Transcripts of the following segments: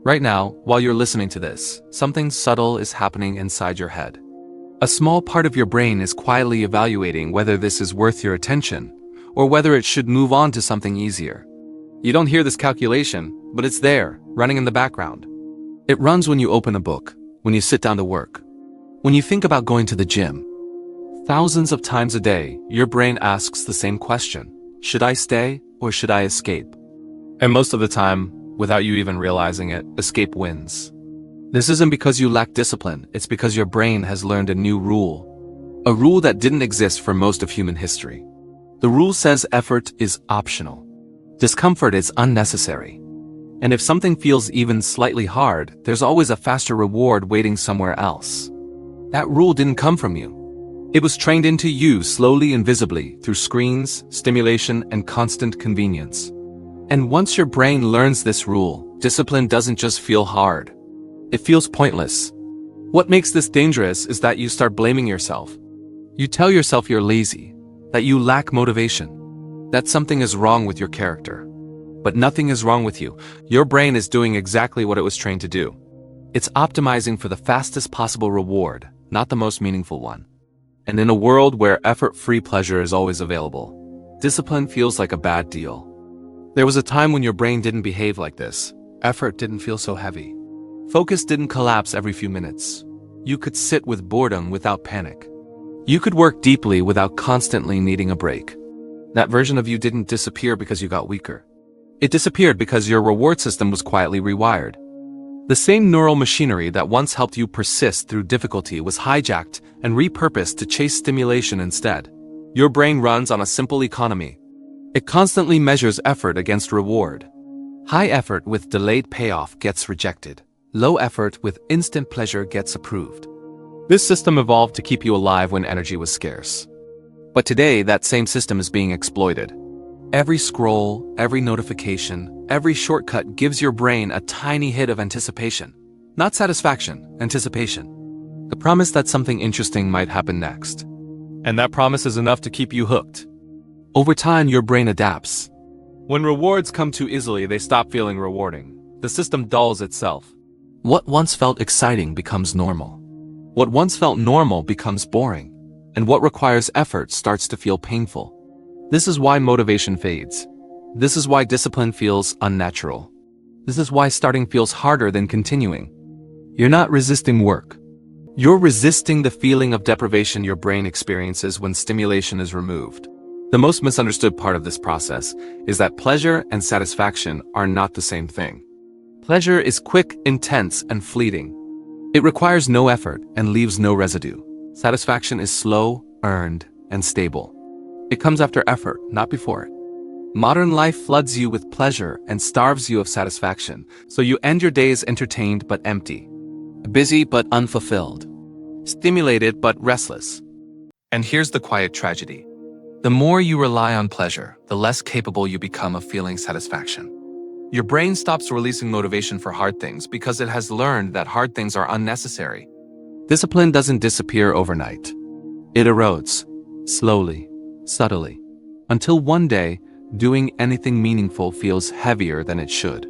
Right now, while you're listening to this, something subtle is happening inside your head. A small part of your brain is quietly evaluating whether this is worth your attention, or whether it should move on to something easier. You don't hear this calculation, but it's there, running in the background. It runs when you open a book, when you sit down to work, when you think about going to the gym. Thousands of times a day, your brain asks the same question: should I stay or should I escape? And most of the time, without you even realizing it, escape wins. This isn't because you lack discipline, it's because your brain has learned a new rule. A rule that didn't exist for most of human history. The rule says effort is optional. Discomfort is unnecessary. And if something feels even slightly hard, there's always a faster reward waiting somewhere else. That rule didn't come from you. It was trained into you slowly and visibly through screens, stimulation, and constant convenience. And once your brain learns this rule, discipline doesn't just feel hard. It feels pointless. What makes this dangerous is that you start blaming yourself. You tell yourself you're lazy, that you lack motivation, that something is wrong with your character. But nothing is wrong with you. Your brain is doing exactly what it was trained to do. It's optimizing for the fastest possible reward, not the most meaningful one. And in a world where effort-free pleasure is always available, discipline feels like a bad deal. There was a time when your brain didn't behave like this. Effort didn't feel so heavy. Focus didn't collapse every few minutes. You could sit with boredom without panic. You could work deeply without constantly needing a break. That version of you didn't disappear because you got weaker. It disappeared because your reward system was quietly rewired. The same neural machinery that once helped you persist through difficulty was hijacked and repurposed to chase stimulation instead. Your brain runs on a simple economy. It constantly measures effort against reward. High effort with delayed payoff gets rejected. Low effort with instant pleasure gets approved. This system evolved to keep you alive when energy was scarce. But today, that same system is being exploited. Every scroll, every notification, every shortcut gives your brain a tiny hit of anticipation. Not satisfaction, anticipation. The promise that something interesting might happen next. And that promise is enough to keep you hooked. Over time, your brain adapts. When rewards come too easily, they stop feeling rewarding. The system dulls itself. What once felt exciting becomes normal. What once felt normal becomes boring. And what requires effort starts to feel painful. This is why motivation fades. This is why discipline feels unnatural. This is why starting feels harder than continuing. You're not resisting work. You're resisting the feeling of deprivation your brain experiences when stimulation is removed. The most misunderstood part of this process is that pleasure and satisfaction are not the same thing. Pleasure is quick, intense, and fleeting. It requires no effort and leaves no residue. Satisfaction is slow, earned, and stable. It comes after effort, not before it. Modern life floods you with pleasure and starves you of satisfaction, so you end your days entertained but empty, busy but unfulfilled, stimulated but restless. And here's the quiet tragedy. The more you rely on pleasure, the less capable you become of feeling satisfaction. Your brain stops releasing motivation for hard things because it has learned that hard things are unnecessary. Discipline doesn't disappear overnight. It erodes, slowly, subtly, until one day, doing anything meaningful feels heavier than it should.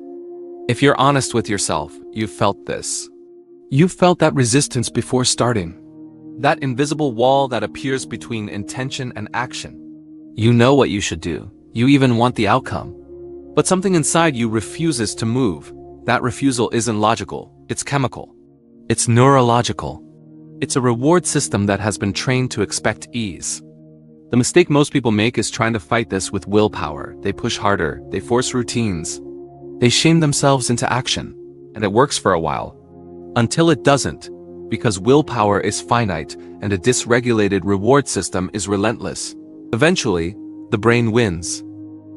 If you're honest with yourself, you've felt this. You've felt that resistance before starting. That invisible wall that appears between intention and action. You know what you should do. You even want the outcome. But something inside you refuses to move. That refusal isn't logical, it's chemical. It's neurological. It's a reward system that has been trained to expect ease. The mistake most people make is trying to fight this with willpower. They push harder, they force routines. They shame themselves into action. And it works for a while. Until it doesn't, because willpower is finite and a dysregulated reward system is relentless. Eventually, the brain wins.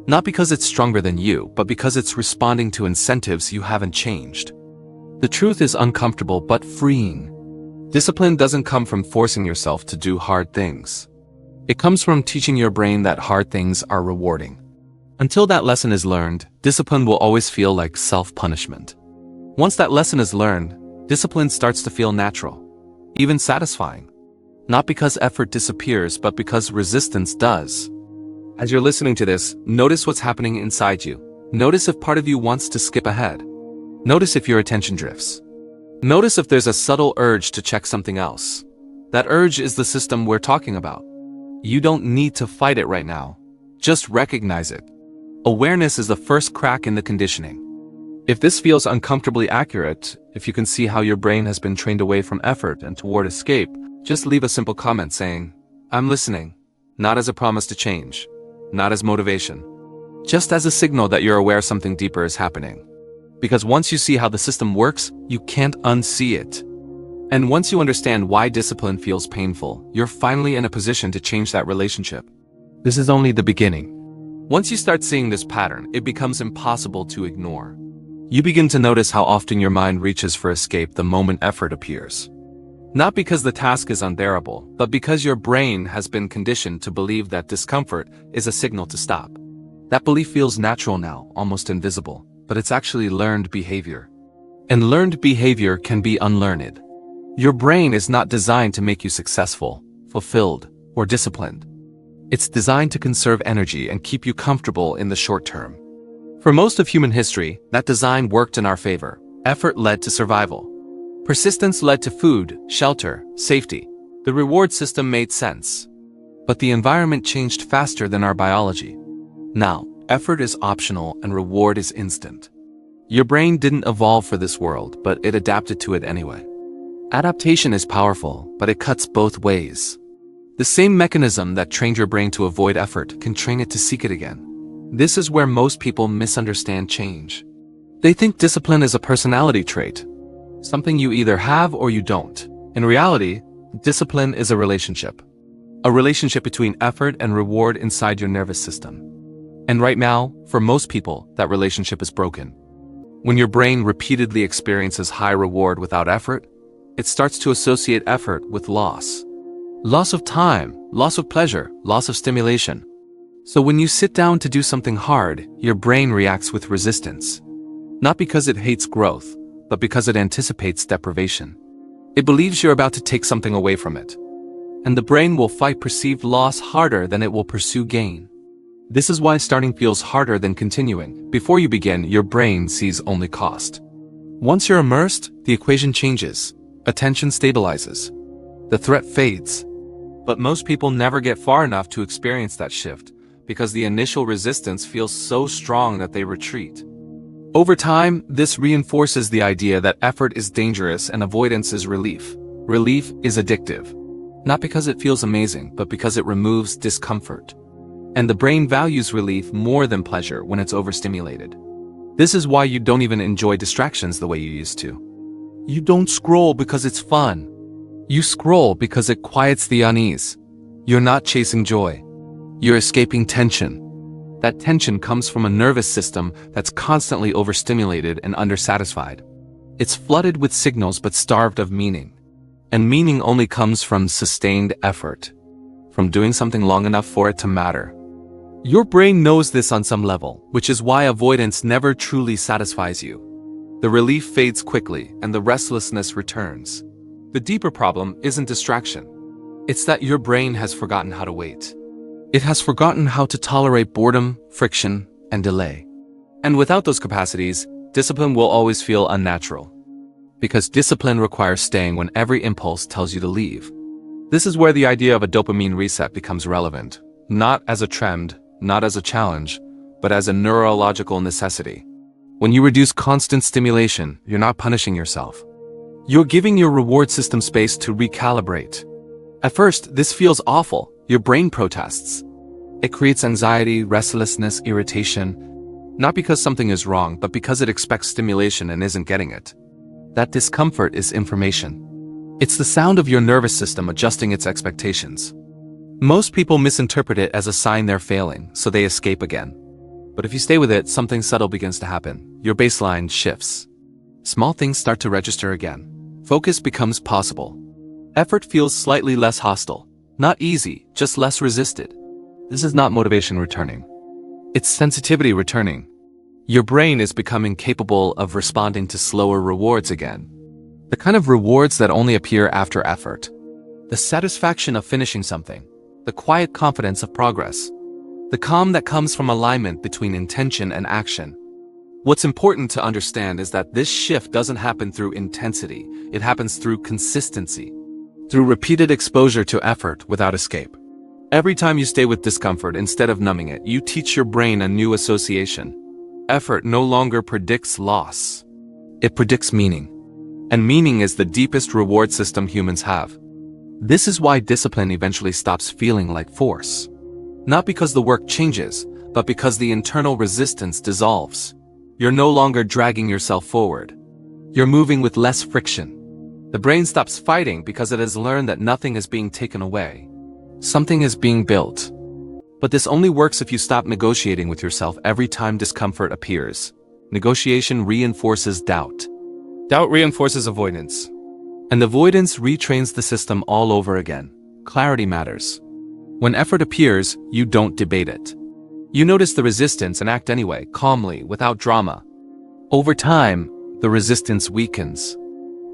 Not because it's stronger than you, but because it's responding to incentives you haven't changed. The truth is uncomfortable but freeing. Discipline doesn't come from forcing yourself to do hard things. It comes from teaching your brain that hard things are rewarding. Until that lesson is learned, discipline will always feel like self-punishment. Once that lesson is learned, discipline starts to feel natural, even satisfying. Not because effort disappears, but because resistance does. As you're listening to this, notice what's happening inside you. Notice if part of you wants to skip ahead. Notice if your attention drifts. Notice if there's a subtle urge to check something else. That urge is the system we're talking about. You don't need to fight it right now. Just recognize it. Awareness is the first crack in the conditioning. If this feels uncomfortably accurate, if you can see how your brain has been trained away from effort and toward escape, just leave a simple comment saying, "I'm listening," not as a promise to change, not as motivation, just as a signal that you're aware something deeper is happening. Because once you see how the system works, you can't unsee it. And once you understand why discipline feels painful, you're finally in a position to change that relationship. This is only the beginning. Once you start seeing this pattern, it becomes impossible to ignore. You begin to notice how often your mind reaches for escape the moment effort appears. Not because the task is unbearable, but because your brain has been conditioned to believe that discomfort is a signal to stop. That belief feels natural now, almost invisible, but it's actually learned behavior. And learned behavior can be unlearned. Your brain is not designed to make you successful, fulfilled, or disciplined. It's designed to conserve energy and keep you comfortable in the short term. For most of human history, that design worked in our favor. Effort led to survival. Persistence led to food, shelter, safety. The reward system made sense. But the environment changed faster than our biology. Now, effort is optional and reward is instant. Your brain didn't evolve for this world, but it adapted to it anyway. Adaptation is powerful, but it cuts both ways. The same mechanism that trained your brain to avoid effort can train it to seek it again. This is where most people misunderstand change. They think discipline is a personality trait, something you either have or you don't. In reality, discipline is a relationship. A relationship between effort and reward inside your nervous system. And right now, for most people, that relationship is broken. When your brain repeatedly experiences high reward without effort, it starts to associate effort with loss. Loss of time, loss of pleasure, loss of stimulation. So when you sit down to do something hard, your brain reacts with resistance. Not because it hates growth, but because it anticipates deprivation. It believes you're about to take something away from it. And the brain will fight perceived loss harder than it will pursue gain. This is why starting feels harder than continuing. Before you begin, your brain sees only cost. Once you're immersed, the equation changes. Attention stabilizes. The threat fades. But most people never get far enough to experience that shift, because the initial resistance feels so strong that they retreat. Over time, this reinforces the idea that effort is dangerous and avoidance is relief. Relief is addictive. Not because it feels amazing, but because it removes discomfort. And the brain values relief more than pleasure when it's overstimulated. This is why you don't even enjoy distractions the way you used to. You don't scroll because it's fun. You scroll because it quiets the unease. You're not chasing joy. You're escaping tension. That tension comes from a nervous system that's constantly overstimulated and undersatisfied. It's flooded with signals but starved of meaning. And meaning only comes from sustained effort, from doing something long enough for it to matter. Your brain knows this on some level, which is why avoidance never truly satisfies you. The relief fades quickly and the restlessness returns. The deeper problem isn't distraction. It's that your brain has forgotten how to wait. It has forgotten how to tolerate boredom, friction, and delay. And without those capacities, discipline will always feel unnatural. Because discipline requires staying when every impulse tells you to leave. This is where the idea of a dopamine reset becomes relevant. Not as a trend, not as a challenge, but as a neurological necessity. When you reduce constant stimulation, you're not punishing yourself. You're giving your reward system space to recalibrate. At first, this feels awful. Your brain protests. It creates anxiety, restlessness, irritation, not because something is wrong, but because it expects stimulation and isn't getting it. That discomfort is information. It's the sound of your nervous system adjusting its expectations. Most people misinterpret it as a sign they're failing, so they escape again. But if you stay with it, something subtle begins to happen. Your baseline shifts. Small things start to register again. Focus becomes possible. Effort feels slightly less hostile. Not easy, just less resisted. This is not motivation returning. It's sensitivity returning. Your brain is becoming capable of responding to slower rewards again. The kind of rewards that only appear after effort. The satisfaction of finishing something. The quiet confidence of progress. The calm that comes from alignment between intention and action. What's important to understand is that this shift doesn't happen through intensity, it happens through consistency, through repeated exposure to effort without escape. Every time you stay with discomfort instead of numbing it, you teach your brain a new association. Effort no longer predicts loss. It predicts meaning. And meaning is the deepest reward system humans have. This is why discipline eventually stops feeling like force. Not because the work changes, but because the internal resistance dissolves. You're no longer dragging yourself forward. You're moving with less friction. The brain stops fighting because it has learned that nothing is being taken away. Something is being built. But this only works if you stop negotiating with yourself every time discomfort appears. Negotiation reinforces doubt. Doubt reinforces avoidance. And avoidance retrains the system all over again. Clarity matters. When effort appears, you don't debate it. You notice the resistance and act anyway, calmly, without drama. Over time, the resistance weakens.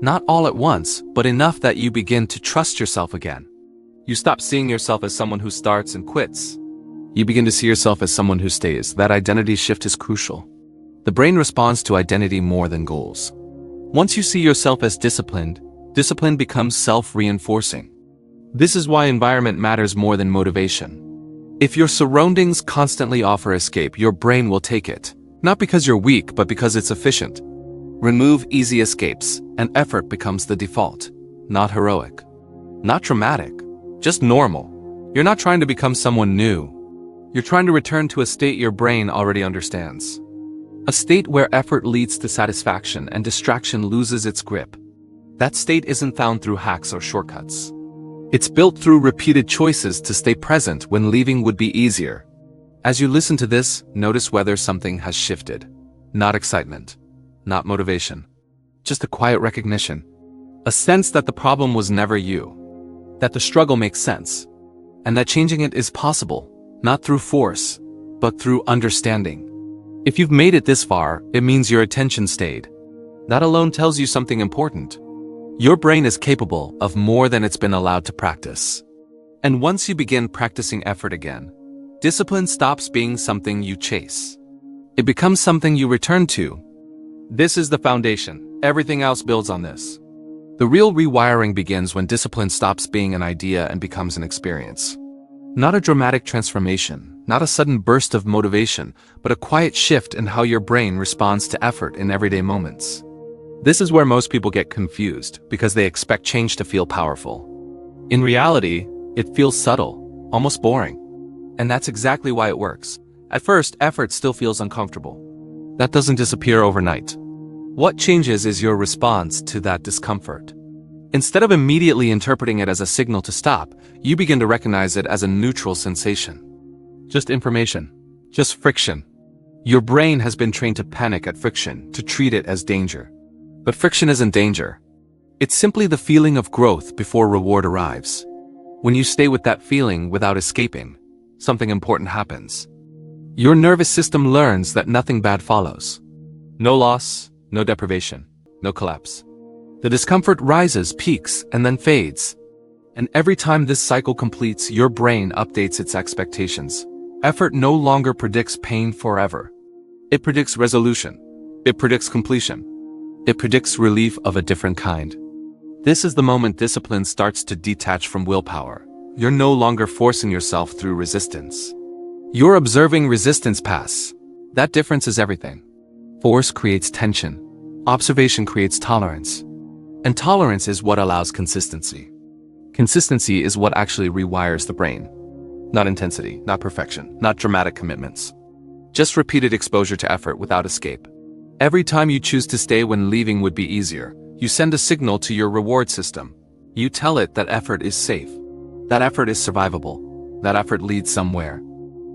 Not all at once, but enough that you begin to trust yourself again. You stop seeing yourself as someone who starts and quits. You begin to see yourself as someone who stays. That identity shift is crucial. The brain responds to identity more than goals. Once you see yourself as disciplined, discipline becomes self-reinforcing. This is why environment matters more than motivation. If your surroundings constantly offer escape, your brain will take it. Not because you're weak, but because it's efficient. Remove easy escapes, and effort becomes the default. Not heroic. Not dramatic. Just normal. You're not trying to become someone new. You're trying to return to a state your brain already understands. A state where effort leads to satisfaction and distraction loses its grip. That state isn't found through hacks or shortcuts. It's built through repeated choices to stay present when leaving would be easier. As you listen to this, notice whether something has shifted. Not excitement. Not motivation. Just a quiet recognition. A sense that the problem was never you. That the struggle makes sense. And that changing it is possible. Not through force, but through understanding. If you've made it this far, it means your attention stayed. That alone tells you something important. Your brain is capable of more than it's been allowed to practice. And once you begin practicing effort again, discipline stops being something you chase. It becomes something you return to. This is the foundation. Everything else builds on this. The real rewiring begins when discipline stops being an idea and becomes an experience. Not a dramatic transformation, not a sudden burst of motivation, but a quiet shift in how your brain responds to effort in everyday moments. This is where most people get confused, because they expect change to feel powerful. In reality, it feels subtle, almost boring. And that's exactly why it works. At first, effort still feels uncomfortable. That doesn't disappear overnight. What changes is your response to that discomfort. Instead of immediately interpreting it as a signal to stop, you begin to recognize it as a neutral sensation. Just information. Just friction. Your brain has been trained to panic at friction, to treat it as danger. But friction isn't danger. It's simply the feeling of growth before reward arrives. When you stay with that feeling without escaping, something important happens. Your nervous system learns that nothing bad follows. No loss, no deprivation, no collapse. The discomfort rises, peaks, and then fades. And every time this cycle completes, your brain updates its expectations. Effort no longer predicts pain forever. It predicts resolution. It predicts completion. It predicts relief of a different kind. This is the moment discipline starts to detach from willpower. You're no longer forcing yourself through resistance. You're observing resistance pass. That difference is everything. Force creates tension. Observation creates tolerance. And tolerance is what allows consistency. Consistency is what actually rewires the brain. Not intensity, not perfection, not dramatic commitments. Just repeated exposure to effort without escape. Every time you choose to stay when leaving would be easier, you send a signal to your reward system. You tell it that effort is safe. That effort is survivable. That effort leads somewhere.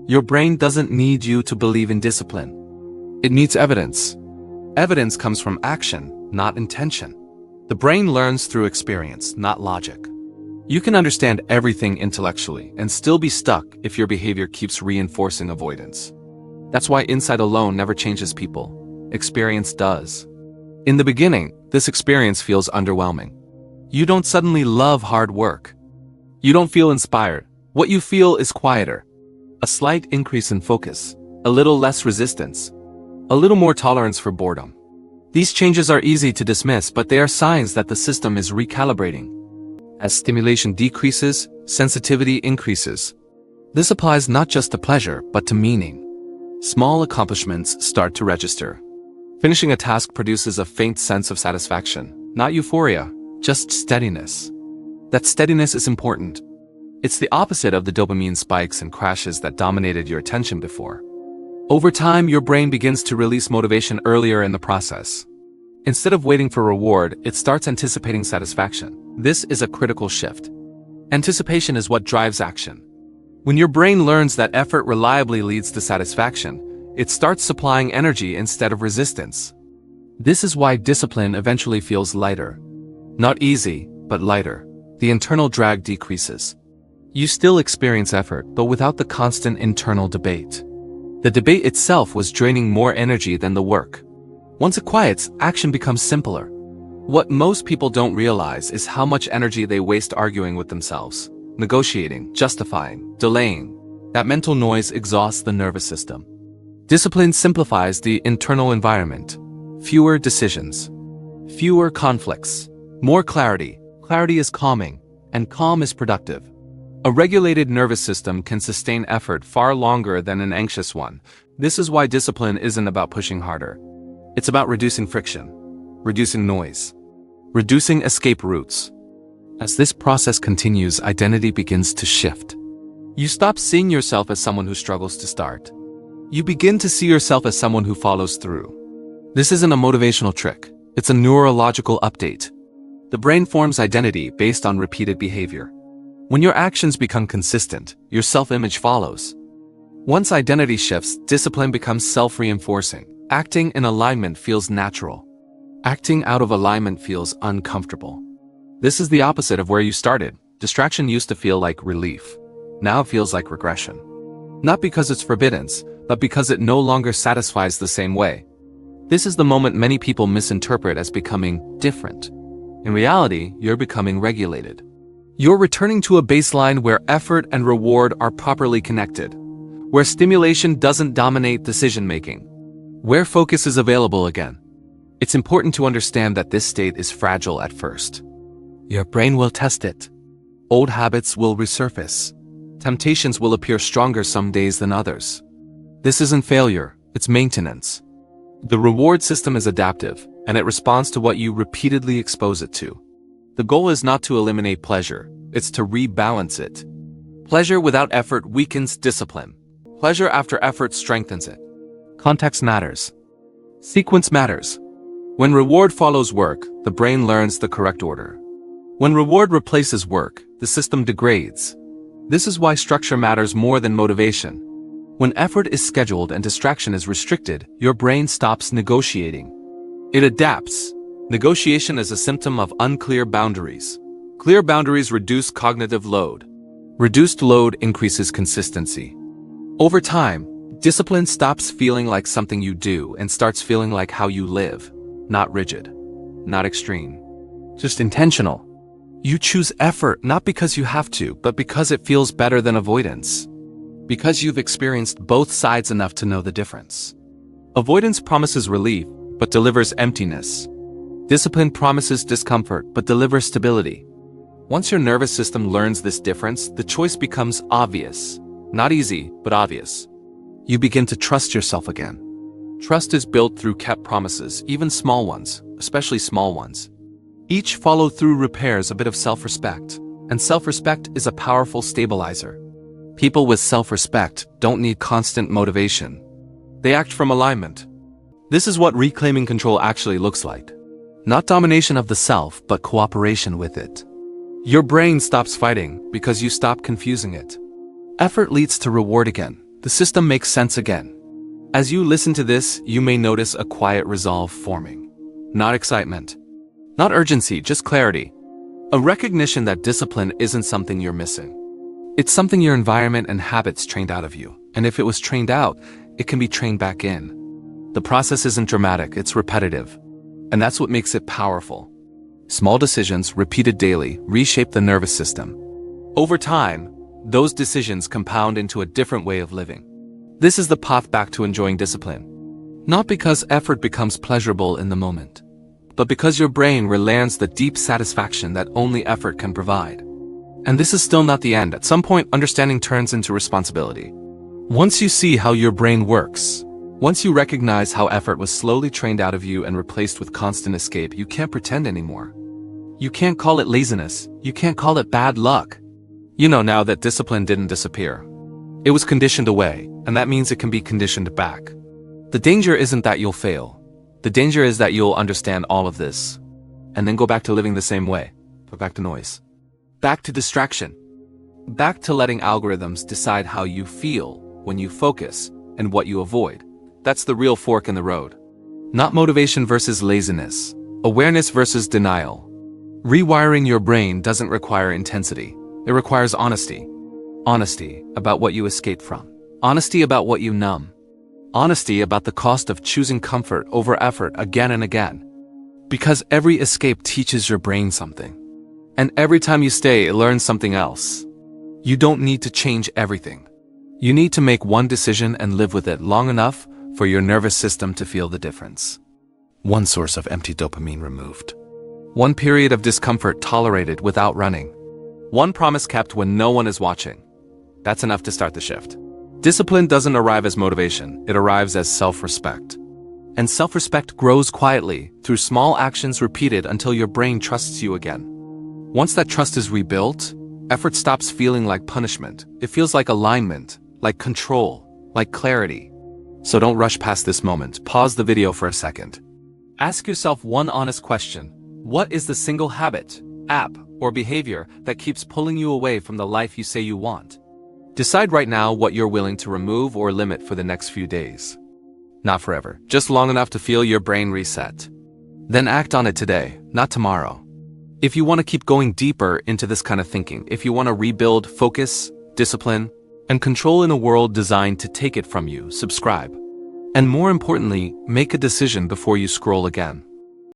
Your brain doesn't need you to believe in discipline. It needs evidence. Evidence comes from action, not intention. The brain learns through experience, not logic. You can understand everything intellectually and still be stuck if your behavior keeps reinforcing avoidance. That's why insight alone never changes people. Experience does. In the beginning, this experience feels underwhelming. You don't suddenly love hard work. You don't feel inspired. What you feel is quieter. A slight increase in focus. A little less resistance. A little more tolerance for boredom. These changes are easy to dismiss, but they are signs that the system is recalibrating. As stimulation decreases, sensitivity increases. This applies not just to pleasure, but to meaning. Small accomplishments start to register. Finishing a task produces a faint sense of satisfaction, not euphoria, just steadiness. That steadiness is important. It's the opposite of the dopamine spikes and crashes that dominated your attention before. Over time, your brain begins to release motivation earlier in the process. Instead of waiting for reward, it starts anticipating satisfaction. This is a critical shift. Anticipation is what drives action. When your brain learns that effort reliably leads to satisfaction, it starts supplying energy instead of resistance. This is why discipline eventually feels lighter. Not easy, but lighter. The internal drag decreases. You still experience effort, but without the constant internal debate. The debate itself was draining more energy than the work. Once it quiets, action becomes simpler. What most people don't realize is how much energy they waste arguing with themselves, negotiating, justifying, delaying. That mental noise exhausts the nervous system. Discipline simplifies the internal environment. Fewer decisions. Fewer conflicts. More clarity. Clarity is calming, and calm is productive. A regulated nervous system can sustain effort far longer than an anxious one. This is why discipline isn't about pushing harder. It's about reducing friction, reducing noise, reducing escape routes. As this process continues, identity begins to shift. You stop seeing yourself as someone who struggles to start. You begin to see yourself as someone who follows through. This isn't a motivational trick. It's a neurological update. The brain forms identity based on repeated behavior. When your actions become consistent, your self-image follows. Once identity shifts, discipline becomes self-reinforcing. Acting in alignment feels natural. Acting out of alignment feels uncomfortable. This is the opposite of where you started. Distraction used to feel like relief. Now it feels like regression. Not because it's forbidden, but because it no longer satisfies the same way. This is the moment many people misinterpret as becoming different. In reality, you're becoming regulated. You're returning to a baseline where effort and reward are properly connected, where stimulation doesn't dominate decision-making, where focus is available again. It's important to understand that this state is fragile at first. Your brain will test it. Old habits will resurface. Temptations will appear stronger some days than others. This isn't failure, it's maintenance. The reward system is adaptive, and it responds to what you repeatedly expose it to. The goal is not to eliminate pleasure, it's to rebalance it. Pleasure without effort weakens discipline. Pleasure after effort strengthens it. Context matters. Sequence matters. When reward follows work, the brain learns the correct order. When reward replaces work, the system degrades. This is why structure matters more than motivation. When effort is scheduled and distraction is restricted, your brain stops negotiating. It adapts. Negotiation is a symptom of unclear boundaries. Clear boundaries reduce cognitive load. Reduced load increases consistency. Over time, discipline stops feeling like something you do and starts feeling like how you live. Not rigid. Not extreme. Just intentional. You choose effort not because you have to, but because it feels better than avoidance. Because you've experienced both sides enough to know the difference. Avoidance promises relief, but delivers emptiness. Discipline promises discomfort, but delivers stability. Once your nervous system learns this difference, the choice becomes obvious. Not easy, but obvious. You begin to trust yourself again. Trust is built through kept promises, even small ones, especially small ones. Each follow-through repairs a bit of self-respect, and self-respect is a powerful stabilizer. People with self-respect don't need constant motivation. They act from alignment. This is what reclaiming control actually looks like. Not domination of the self, but cooperation with it. Your brain stops fighting because you stop confusing it. Effort leads to reward again. The system makes sense again. As you listen to this, you may notice a quiet resolve forming. Not excitement. Not urgency, just clarity. A recognition that discipline isn't something you're missing. It's something your environment and habits trained out of you. And if it was trained out, it can be trained back in. The process isn't dramatic, it's repetitive. And that's what makes it powerful. Small decisions, repeated daily, reshape the nervous system. Over time, those decisions compound into a different way of living. This is the path back to enjoying discipline. Not because effort becomes pleasurable in the moment, but because your brain relearns the deep satisfaction that only effort can provide. And this is still not the end. At some point, understanding turns into responsibility. Once you see how your brain works, once you recognize how effort was slowly trained out of you and replaced with constant escape, you can't pretend anymore. You can't call it laziness. You can't call it bad luck. You know now that discipline didn't disappear. It was conditioned away, and that means it can be conditioned back. The danger isn't that you'll fail. The danger is that you'll understand all of this, and then go back to living the same way, but back to noise. Back to distraction. Back to letting algorithms decide how you feel when you focus and what you avoid. That's the real fork in the road. Not motivation versus laziness. Awareness versus denial. Rewiring your brain doesn't require intensity. It requires honesty. Honesty about what you escape from. Honesty about what you numb. Honesty about the cost of choosing comfort over effort again and again. Because every escape teaches your brain something. And every time you stay, it learns something else. You don't need to change everything. You need to make one decision and live with it long enough for your nervous system to feel the difference. One source of empty dopamine removed. One period of discomfort tolerated without running. One promise kept when no one is watching. That's enough to start the shift. Discipline doesn't arrive as motivation, it arrives as self-respect. And self-respect grows quietly, through small actions repeated until your brain trusts you again. Once that trust is rebuilt, effort stops feeling like punishment. It feels like alignment, like control, like clarity. So don't rush past this moment. Pause the video for a second. Ask yourself one honest question. What is the single habit, app, or behavior that keeps pulling you away from the life you say you want? Decide right now what you're willing to remove or limit for the next few days. Not forever, just long enough to feel your brain reset. Then act on it today, not tomorrow. If you want to keep going deeper into this kind of thinking, if you want to rebuild focus, discipline, and control in a world designed to take it from you, subscribe. And more importantly, make a decision before you scroll again.